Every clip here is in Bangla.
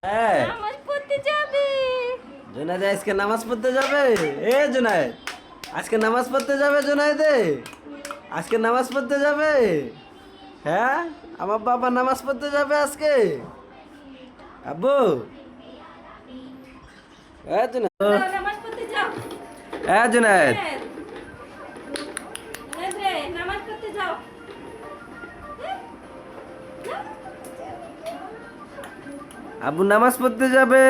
হ্যাঁ, নামাজ পড়তে যাবে। জুনায়েদ আজকে নামাজ পড়তে যাবে। জুনায়েদ আজকে নামাজ পড়তে যাবে। জুনায়েদ আজকে নামাজ পড়তে যাবে। হ্যাঁ, আমার বাবা নামাজ পড়তে যাবে আজকে। আব্বু, জুনায়েদ, যাও নামাজ পড়তে যাও। জুনায়েদ, হ্যাঁ, রে নামাজ পড়তে যাও। হ্যাঁ, যাও। আব্বু নামাজ পড়তে যাবে।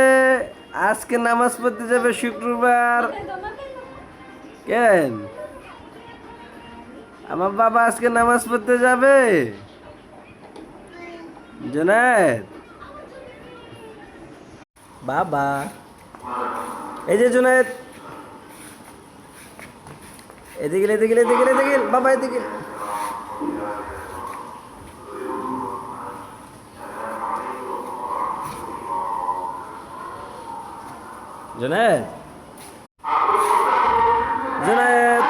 আজকে নামাজ পড়তে যাবে শুক্রবার। মাথায় দাও, মাথায় দাও। কেন? আমার বাবা আজকে নামাজ পড়তে যাবে। জুনায়েদ, বাবা, এই যে জুনায়েদ, এদিকে এদিকে এদিকে এদিকে বাবা, এদিকে। জুনায়েদ, জুনায়েদ,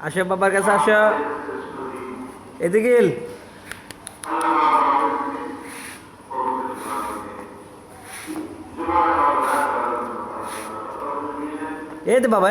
আসো বাবার কাছে আসো। এদিকে এই তো বাবা,